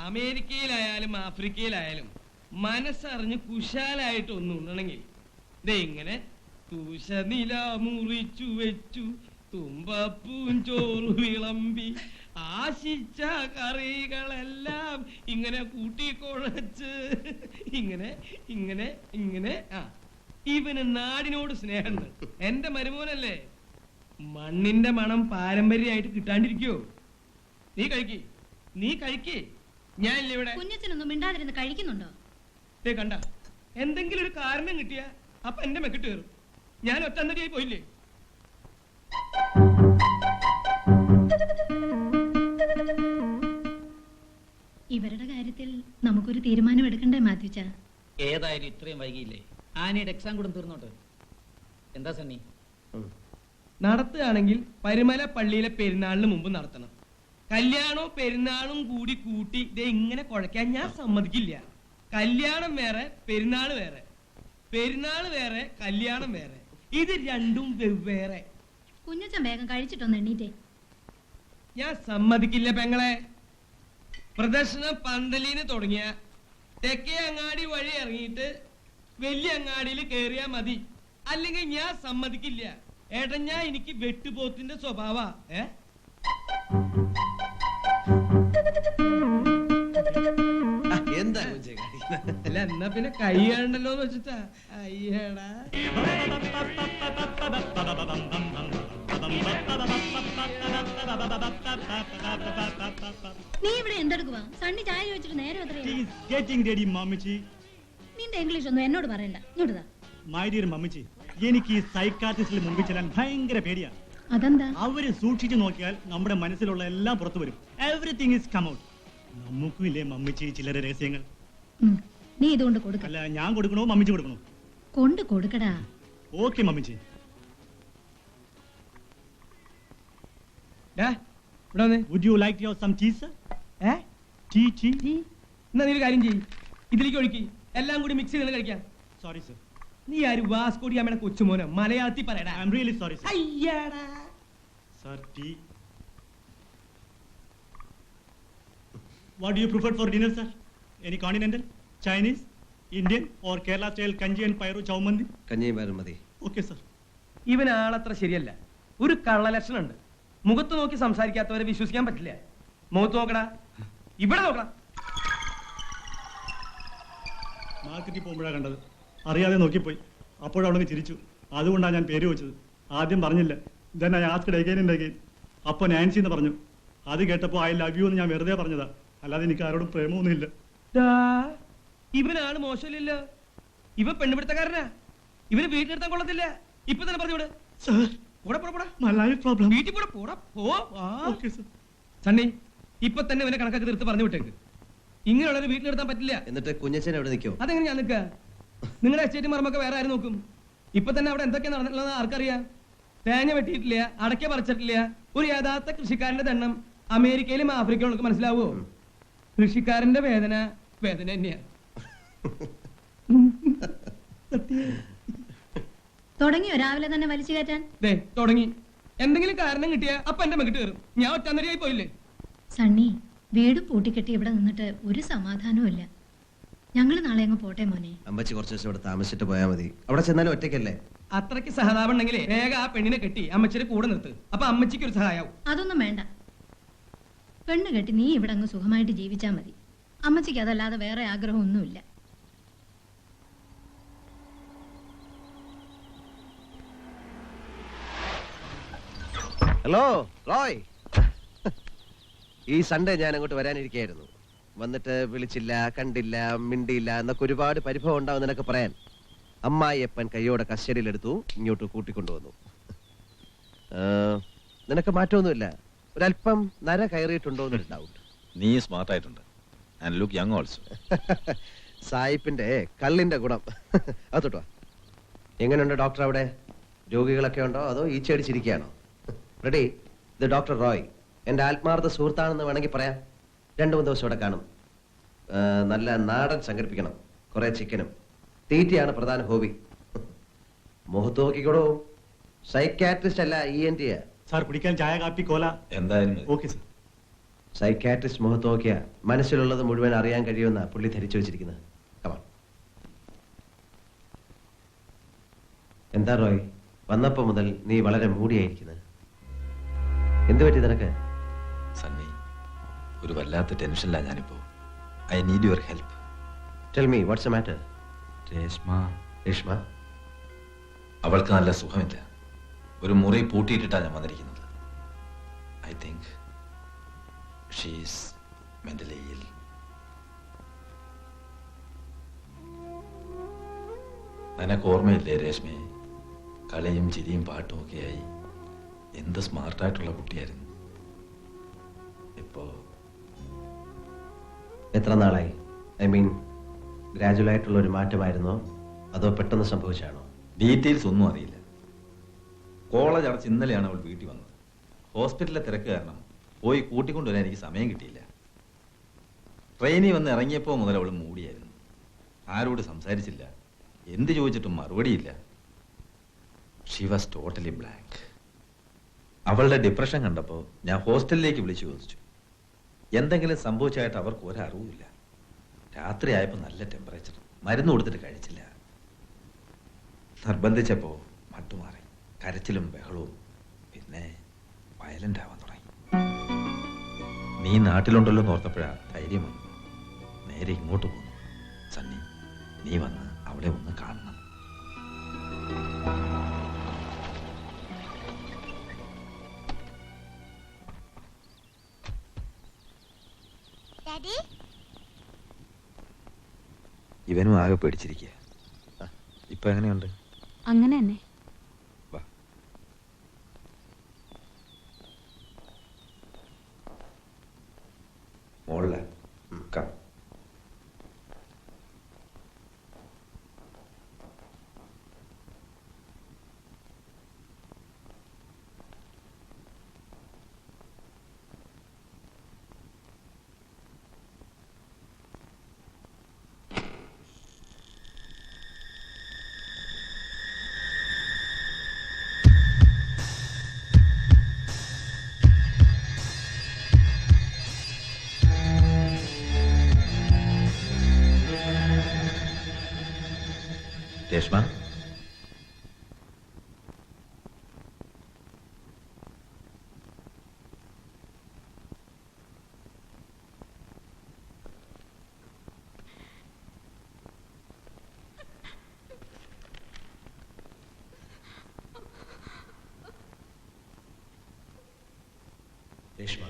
അമേരിക്കയിലായാലും ആഫ്രിക്കയിലായാലും മനസ്സറിഞ്ഞ് കുശാലായിട്ട് ഒന്നും ഉണ്ണണമെങ്കിൽ ദേ ഇങ്ങനെ തൂശനില മുറിച്ചു വെച്ചു തുമ്പപ്പൂൻ ചോറ് വിളമ്പി ആശിച്ച കറികളെല്ലാം ഇങ്ങനെ കൂട്ടിക്കുഴച്ച് ഇങ്ങനെ ഇങ്ങനെ ഇങ്ങനെ ഇവന് നാടിനോട് സ്നേഹമുണ്ട്. എന്റെ മരുമോനല്ലേ, മണ്ണിന്റെ മണം പാരമ്പര്യമായിട്ട് കിട്ടാണ്ടിരിക്കോ? നീ കഴിക്കേ ഞാനില്ല ഇവിടെ. കുഞ്ഞച്ചനൊന്നും മിണ്ടാതിരുന്ന് കഴിക്കുന്നുണ്ടോ? കണ്ട, എന്തെങ്കിലും ഒരു കാരണം കിട്ടിയ അപ്പൊ എന്റെ മെക്കിട്ട് കയറും. ഞാൻ ഒറ്റന്നടിയായി പോയില്ലേ? ഇവരുടെ കാര്യത്തിൽ നമുക്കൊരു തീരുമാനം എടുക്കണ്ടേ മാത്യുച്ച? ഏതായാലും ഇത്രയും വൈകിയില്ലേ, ആനയുടെ എക്സാം കൂടെ തീർന്നോട്ട്. എന്താ സണ്ണി? നടത്തുകയാണെങ്കിൽ പരുമല പള്ളിയിലെ പെരുന്നാളിന് മുമ്പ് നടത്തണം. കല്യാണവും പെരുന്നാളും കൂടി കൂട്ടി ഇതേ ഇങ്ങനെ കുഴക്കാൻ ഞാൻ സമ്മതിക്കില്ല. കല്യാണം വേറെ, പെരുന്നാൾ വേറെ. പെരുന്നാൾ വേറെ, കല്യാണം വേറെ. ഇത് രണ്ടും വെവ്വേറെ. കുഞ്ഞച്ചൻ വേഗം കഴിച്ചിട്ടൊന്ന് എണ്ണീറ്റേ. ഞാൻ സമ്മതിക്കില്ല പെങ്ങളെ. പ്രദർശനം പന്തലിന് തുടങ്ങിയ തെക്കേ അങ്ങാടി വഴി ഇറങ്ങിയിട്ട് വലിയ അങ്ങാടിയിൽ കേറിയാ മതി. അല്ലെങ്കിൽ ഞാൻ സമ്മതിക്കില്ല. ഏട്ടഞ്ഞാ എനിക്ക് വെട്ടുപോത്തിന്റെ സ്വഭാവ. അല്ല എന്നാ പിന്നെ കൈ കാണണ്ടല്ലോ എന്ന് വെച്ചിട്ടാ. അയ്യടാ, നീ ഇവിടെ എന്തെടുക്കുവാ? സണ്ണി ചായ ചോദിച്ചിട്ട് നേരെ നിന്റെ ഇംഗ്ലീഷ് ഒന്നും എന്നോട് പറയണ്ട. ഇങ്ങോട്ടാ. മൈ ഡിയർ മമ്മിച്ചി, എനിക്ക് ഈ സൈക്കാട്രിസ്റ്റിൽ മുമ്പിൽ ചെല്ലാൻ ഭയങ്കര പേടിയാ. അതെന്താ? അവര് സൂക്ഷിച്ചു നോക്കിയാൽ നമ്മുടെ മനസ്സിലുള്ള എല്ലാം പുറത്തു വരും. Everything is come out. നമുക്കും ഇല്ലേ മമ്മിച്ചി ചിലരെ രഹസ്യങ്ങൾ? നീ ഇതുകൊണ്ട് കൊടുക്ക. അല്ല, ഞാൻ കൊടുക്കണോ മമ്മിച്ചി കൊടുക്കണോ? കൊണ്ട് കൊടുക്കടാ. Okay മമ്മിച്ചി. Would you like to have some cheese? എന്നാ നീ ഒരു കാര്യം ചെയ്യും, ഇതിലേക്ക് ഒഴുക്കി എല്ലാം കൂടി മിക്സ് ചെയ്ത് കഴിക്കാം. Sorry sir. നീ ആര് വാസ്കോടിയാമ്മയുടെ കൊച്ചുമോനോ? മലയാളത്തിൽ പറയടാ. I am really sorry sir. അയ്യടാ സർ, ടീ. What do you prefer for dinner, sir? Any continental, Chinese, Indian or Kerala style kanji and pyro chowmandi? കഞ്ഞിയും പയറും മതി. Okay, sir. ഇവൻ ആളത്ര ശരിയല്ല. ഒരു കള്ളലക്ഷണം ഉണ്ട്. മുഖത്ത് നോക്കി സംസാരിക്കാത്തവരെ വിശ്വസിക്കാൻ പറ്റില്ല. മുഖത്ത് നോക്കടാ, ഇവിടെ നോക്കടാ. മാർക്കറ്റിൽ പോകുമ്പോഴാണ് കണ്ടത്. അറിയാതെ നോക്കിപ്പോയി. അപ്പോഴവളങ്ങ് ചിരിച്ചു. അതുകൊണ്ടാണ് ഞാൻ പേര് വെച്ചത്. ആദ്യം പറഞ്ഞില്ല. Then I asked again and again. അപ്പൊ നാൻസി എന്ന് പറഞ്ഞു. അത് കേട്ടപ്പോ ഐ ലവ് യു എന്ന് ഞാൻ വെറുതെ പറഞ്ഞതാ. അല്ലാതെ എനിക്ക് ആരോടും പ്രേമമൊന്നുമില്ല. ഇവനാള് മോശമില്ലല്ലോ. ഇവൻ പെണ്ണുപിടുത്തക്കാരനാ. ഇവന് വീട്ടിലെടുത്താൻ കൊള്ളത്തില്ല. ഇപ്പൊ തന്നെ പറഞ്ഞൂടെ? സണ്ണി, ഇപ്പൊ തന്നെ ഇവനെ കണക്കാക്കി തീർത്ത് പറഞ്ഞു വിട്ടേക്ക്. ഇങ്ങനെയുള്ളൊരു വീട്ടിലെടുത്താൻ പറ്റില്ല. എന്നിട്ട് കുഞ്ഞച്ചൻ എവിടെ നിൽക്കും? അതെങ്ങനെ ഞാൻ നിൽക്കുക? നിങ്ങളുടെ എസ്റ്റേറ്റ് മർമ്മൊക്കെ വേറെ ആരും നോക്കും? ഇപ്പൊ തന്നെ അവിടെ എന്തൊക്കെയാ നടന്നിട്ടുള്ളത് ആർക്കറിയാം? തേങ്ങ വെട്ടിയിട്ടില്ല, അടയ്ക്ക പറിച്ചിട്ടില്ല. ഒരു യഥാർത്ഥ കൃഷിക്കാരന്റെ ദണ്ണം അമേരിക്കയിലും ആഫ്രിക്കയിലും മനസ്സിലാവോ? കൃഷിക്കാരന്റെ വേദന വേദന തന്നെയാ. തുടങ്ങിയോ രാവിലെ തന്നെ വലിച്ചു കയറ്റാൻ? തുടങ്ങി. എന്തെങ്കിലും കാരണം കിട്ടിയാ അപ്പൊ എന്റെ മെക്കിട്ട് കയറും. ഞാൻ ഒറ്റന്നരിയായി പോയില്ലേ? സണ്ണി, വീട് പൂട്ടിക്കെട്ടി ഇവിടെ നിന്നിട്ട് ഒരു സമാധാനവും ഇല്ല. ഞങ്ങള് നാളെ അങ്ങ് പോട്ടെ മോനെ. അമ്മച്ചി കുറച്ച് ദിവസം ഇവിടെ താമസിച്ചിട്ട് പോയാൽ മതി. അവിടെ ചെന്നാലും ഒറ്റയ്ക്കല്ലേ? അത്രയ്ക്ക് സഹതാപം ഉണ്ടെങ്കിലേ വേഗം ആ പെണ്ണിനെ കെട്ടി അമ്മച്ചിയുടെ കൂടെ നിർത്ത്. അപ്പൊ അമ്മച്ചിക്ക് ഒരു സഹായാവും. അതൊന്നും വേണ്ട. പെണ്ണ് കെട്ടി നീ ഇവിടെ അങ്ങ് സുഖമായിട്ട് ജീവിച്ചാ മതി. അമ്മച്ചിക്ക് അതല്ലാതെ വേറെ ആഗ്രഹമൊന്നുമില്ല. ഹലോ റോയ്, ഈ സൺഡേ ഞാൻ അങ്ങോട്ട് വരാനിരിക്കായിരുന്നു. വന്നിട്ട് വിളിച്ചില്ല, കണ്ടില്ല, മിണ്ടിയില്ല എന്നൊക്കെ ഒരുപാട് പരിഭവം ഉണ്ടാവും നിനക്ക് പറയാൻ. അമ്മായിയപ്പൻ കയ്യോടെ കസ്റ്റഡിയിലെടുത്തു, ഇങ്ങോട്ട് കൂട്ടിക്കൊണ്ടുവന്നു. നിനക്ക് മാറ്റമൊന്നുമില്ല. ഒരല്പം നര കയറിയിട്ടുണ്ടോ എന്നൊരു ഡൗട്ട്. നീ സ്മാർട്ട് ആയിട്ടുണ്ട്. And look young also. സായിപ്പിന്റെ കള്ളിന്റെ ഗുണം. അതോട്ടോ. എങ്ങനെയുണ്ട് ഡോക്ടർ അവിടെ? രോഗികളൊക്കെ ഉണ്ടോ അതോ ഈച്ചടിച്ചിരിക്കുകയാണോ? റെഡി? ഇത് ഡോക്ടർ റോയ്, എൻ്റെ ആത്മാർത്ഥ സുഹൃത്താണെന്ന് വേണമെങ്കിൽ പറയാം. 2-3 ദിവസം ഇവിടെ കാണും. നല്ല നാടൻ സംഘടിപ്പിക്കണം, കുറെ ചിക്കനും. തീറ്റയാണ് പ്രധാന ഹോബി. മുഖത്ത് നോക്കിക്കോടോ, സൈക്കാട്രിസ്റ്റ് അല്ല ENT. സാർ കുടിക്കാൻ ചായ കാപ്പി കോല എന്തായാലും ഓക്കെ സാർ. സൈക്കാട്രിസ്റ്റ് മുഖത്ത് നോക്കിയ മനസ്സിലുള്ളത് മുഴുവൻ അറിയാൻ കഴിയുമെന്ന പുള്ളി ധരിച്ചു വെച്ചിരിക്കുന്നത്. കമാ. എന്താ റോയ്, വന്നപ്പോ മുതൽ നീ വളരെ മൂടിയായിരിക്കുന്നത്. എന്തു പറ്റി നിനക്ക്? സണ്ണി, ഒരു വല്ലാത്ത ടെൻഷനിലാണ് ഞാനിപ്പോ. I need your help. Tell me what's the matter? Reshma, Reshma, അവൾക്ക് നല്ല സുഖമില്ല. ഒരു മുറി പൂട്ടിയിട്ടിട്ടാണ് ഞാൻ വന്നിരിക്കുന്നത്. ഐ തിങ്ക് ഷീസ് മെന്റലി ഇൽ. നിനക്ക് ഓർമ്മയില്ലേ രേഷ്മയെ? കളിയും ചിരിയും പാട്ടും ഒക്കെയായി എന്ത് സ്മാർട്ടായിട്ടുള്ള കുട്ടിയായിരുന്നു. ഇപ്പോ എത്ര നാളായി? ഐ മീൻ ഗ്രാജുവൽ ആയിട്ടുള്ള ഒരു മാറ്റമായിരുന്നോ അതോ പെട്ടെന്ന് സംഭവിച്ചാണോ? ഡീറ്റെയിൽസ് ഒന്നും അറിയില്ല. കോളേജ് അടച്ച് ഇന്നലെയാണ് അവൾ വീട്ടിൽ വന്നത്. ഹോസ്പിറ്റലിലെ തിരക്ക് കാരണം പോയി കൂട്ടിക്കൊണ്ടുവരാൻ എനിക്ക് സമയം കിട്ടിയില്ല. ട്രെയിനിൽ വന്ന് ഇറങ്ങിയപ്പോൾ മുതൽ അവൾ മൂടിയായിരുന്നു. ആരോട് സംസാരിച്ചില്ല, എന്ത് ചോദിച്ചിട്ടും മറുപടിയില്ല. She was totally blank. അവളുടെ ഡിപ്രഷൻ കണ്ടപ്പോൾ ഞാൻ ഹോസ്റ്റലിലേക്ക് വിളിച്ചു ചോദിച്ചു. എന്തെങ്കിലും സംഭവിച്ചായിട്ട് അവർക്ക് ഒരറിവുമില്ല. രാത്രി ആയപ്പോൾ നല്ല ടെമ്പറേച്ചർ, മരുന്ന് കൊടുത്തിട്ട് കഴിച്ചില്ല. നിർബന്ധിച്ചപ്പോൾ മട്ടുമാറി, കരച്ചിലും ബഹളവും, പിന്നെ വയലന്റ് ആവാൻ തുടങ്ങി. നീ നാട്ടിലുണ്ടല്ലോ എന്ന് ഓർത്തപ്പോഴാ ധൈര്യം വന്നു. നേരെ ഇങ്ങോട്ട് പോന്നു. സണ്ണി, നീ വന്ന് അവളെ ഒന്ന് കാണണം. ഇവനും ആകെ പേടിച്ചിരിക്കുക. ഇപ്പൊ എങ്ങനെയുണ്ട്? അങ്ങനെ തന്നെ. വാ. മോളില് കം. രേഷ്മ, രേഷ്മ,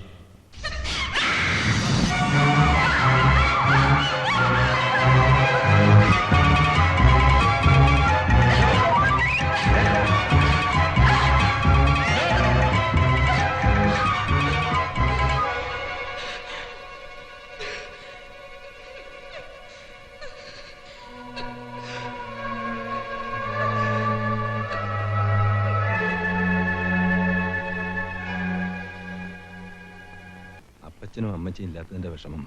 അപ്പച്ചനും അമ്മച്ചിയും ഇല്ലാത്തതിന്റെ വിഷമം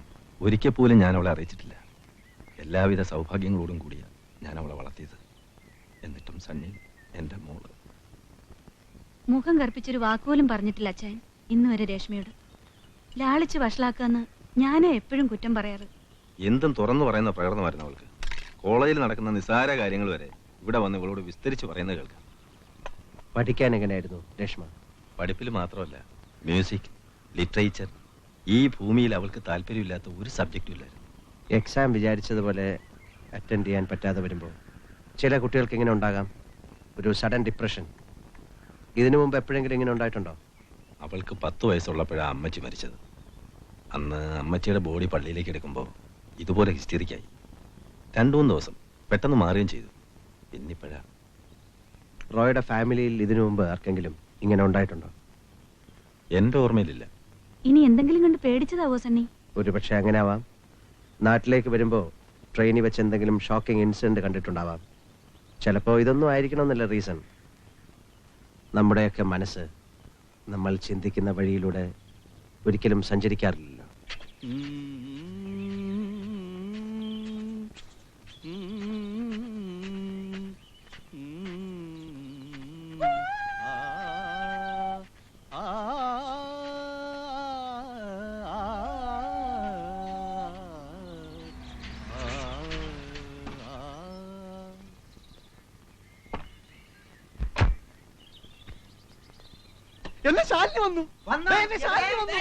ഒരിക്കൽ പോലും ഞാൻ അവളെ അറിയിച്ചിട്ടില്ല. എല്ലാവിധ സൗഭാഗ്യങ്ങളോടും കൂടിയ ഞാൻ അവളെ വളർത്തിയത്. എന്നിട്ടും സണ്ണി എൻ്റെ മോള്. മുഖം കറുപ്പിച്ചൊരു വാക്കുപോലും പറഞ്ഞിട്ടില്ല അച്ഛൻ ഇന്ന് വരെ രേഷ്മയോട്. ലാളിച്ച് വഷളാക്കാന്ന് ഞാനാ എപ്പോഴും കുറ്റം പറയാറ്. എന്തും തുറന്നു പറയുന്ന പ്രകടനമായിരുന്നു അവൾക്ക്. കോളേജിൽ നടക്കുന്ന നിസ്സാര കാര്യങ്ങൾ വരെ ഇവിടെ വന്ന് ഇവളോട് വിസ്തരിച്ച് പറയുന്നത് കേൾക്കാം. പഠിക്കാൻ എങ്ങനെയായിരുന്നു രേഷ്മ? പഠിപ്പിൽ മാത്രമല്ല, മ്യൂസിക്, ലിറ്ററേച്ചർ, ഈ ഭൂമിയിൽ അവൾക്ക് താല്പര്യമില്ലാത്ത ഒരു സബ്ജക്റ്റും ഇല്ലായിരുന്നു. എക്സാം വിചാരിച്ചതുപോലെ അറ്റൻഡ് ചെയ്യാൻ പറ്റാതെ വരുമ്പോൾ ചില കുട്ടികൾക്ക് ഇങ്ങനെ ഉണ്ടാകാം, ഒരു സഡൻ ഡിപ്രഷൻ. ഇതിനു മുമ്പ് എപ്പോഴെങ്കിലും ഇങ്ങനെ ഉണ്ടായിട്ടുണ്ടോ? അവൾക്ക് 10 വയസ്സുള്ളപ്പോഴാണ് അമ്മച്ചി മരിച്ചത്. അന്ന് അമ്മച്ചിയുടെ ബോഡി പള്ളിയിലേക്ക് എടുക്കുമ്പോൾ ഇതുപോലെ ഹിസ്റ്ററിക്കായി. 2-3 ദിവസം പെട്ടെന്ന് മാറുകയും ചെയ്തു. പിന്നിപ്പോഴാ. റോയുടെ ഫാമിലിയിൽ ഇതിനു മുമ്പ് ആർക്കെങ്കിലും ഇങ്ങനെ ഉണ്ടായിട്ടുണ്ടോ? എൻ്റെ ഓർമ്മയിലില്ല. ഇനി എന്തെങ്കിലും കണ്ട് പേടിച്ചതാവോ സണ്ണി? ഒരുപക്ഷെ അങ്ങനെ ആവാം. നാട്ടിലേക്ക് വരുമ്പോൾ ട്രെയിനിൽ വെച്ച് എന്തെങ്കിലും ഷോക്കിംഗ് ഇൻസിഡന്റ് കണ്ടിട്ടുണ്ടാവാം. ചിലപ്പോൾ ഇതൊന്നും ആയിരിക്കണമെന്നില്ല റീസൺ. നമ്മുടെയൊക്കെ മനസ്സ് നമ്മൾ ചിന്തിക്കുന്ന വഴിയിലൂടെ ഒരിക്കലും സഞ്ചരിക്കാറില്ലല്ലോ. എന്റെ ശാലിനി വന്നു ദേ, എന്റെ ശാലിനി വന്നു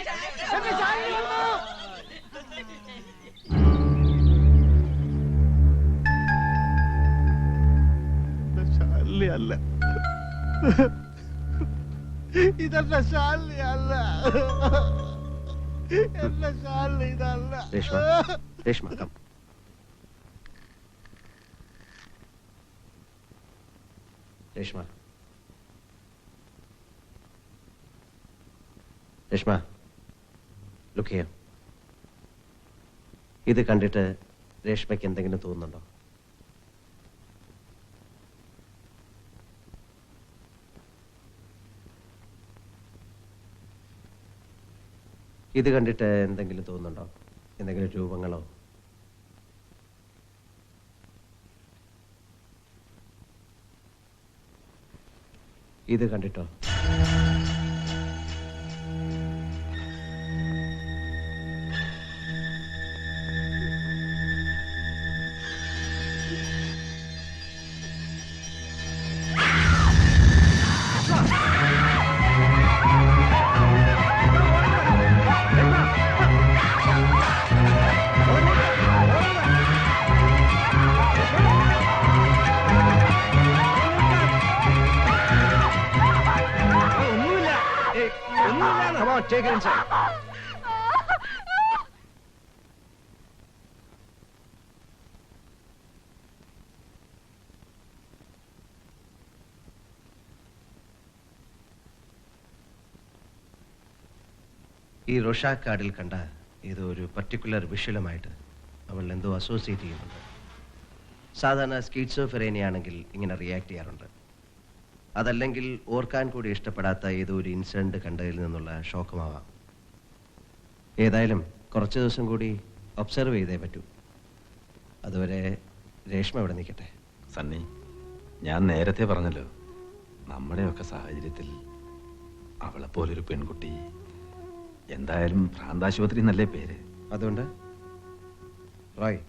എന്റെ ശാലിനി വന്നു. എന്റെ ശാലിനി അല്ല, ഇതെന്റെ ശാലിനി അല്ല, എന്റെ ശാലിനി ഇതല്ല. Reshma Reshma come. Reshma Reshma look here. ഇത് കണ്ടിട്ട് രേഷ്മയ്ക്ക് എന്തെങ്കിലും തോന്നുന്നുണ്ടോ? ഇത് കണ്ടിട്ട് എന്തെങ്കിലും തോന്നുന്നുണ്ടോ? എന്തെങ്കിലും രൂപങ്ങളോ? ഇത് കണ്ടിട്ടോ? Come on, take her inside. ഈ റൊഷാക്ക് കാർഡിൽ കണ്ട ഏതോ ഒരു പർട്ടിക്കുലർ വിഷ്വലുമായിട്ട് അവൾ എന്തോ അസോസിയേറ്റ് ചെയ്യുന്നുണ്ട്. സാധാരണ സ്കീറ്റ്സോഫ്രെനിയാണെങ്കിൽ ഇങ്ങനെ റിയാക്ട് ചെയ്യാറുണ്ട്. അതല്ലെങ്കിൽ ഓർക്കാൻ കൂടി ഇഷ്ടപ്പെടാത്ത ഏതോ ഒരു ഇൻസിഡന്റ് കണ്ടതിൽ നിന്നുള്ള ഷോക്കുമാവാം. ഏതായാലും കുറച്ച് ദിവസം കൂടി ഒബ്സർവ് ചെയ്തേ പറ്റൂ. അതുവരെ രേഷ്മ ഇവിടെ നിൽക്കട്ടെ. സണ്ണി, ഞാൻ നേരത്തെ പറഞ്ഞല്ലോ, നമ്മുടെയൊക്കെ സാഹചര്യത്തിൽ അവളെപ്പോലൊരു പെൺകുട്ടി എന്തായാലും ഭ്രാന്താശുപത്രി എന്നല്ലേ പേര്. അതുകൊണ്ട് റോയ്,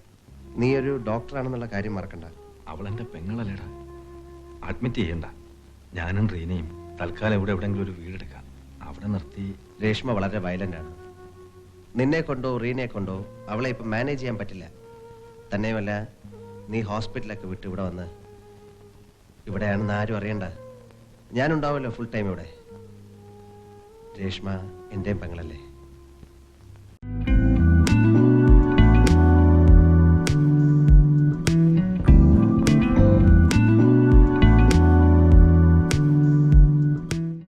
നീ ഒരു ഡോക്ടറാണെന്നുള്ള കാര്യം മറക്കണ്ട. അവളെന്റെ പെങ്ങളല്ലേടാ. അഡ്മിറ്റ് ചെയ്യണ്ട. ഞാനും റീനയും തൽക്കാലം ഇവിടെ എവിടെയെങ്കിലും ഒരു വീടെടുക്കാം. അവിടെ നിർത്തി. രേഷ്മ വളരെ വയലന്റ് ആണ്. നിന്നെ കൊണ്ടോ റീനയെ കൊണ്ടോ അവളെ ഇപ്പം മാനേജ് ചെയ്യാൻ പറ്റില്ല. തന്നെയുമല്ല, നീ ഹോസ്പിറ്റലൊക്കെ വിട്ട് ഇവിടെ വന്ന് ഇവിടെയാണെന്ന് ആരും അറിയണ്ട. ഞാനുണ്ടാവുമല്ലോ ഫുൾ ടൈം ഇവിടെ. രേഷ്മ എൻ്റെയും പെങ്ങളല്ലേ.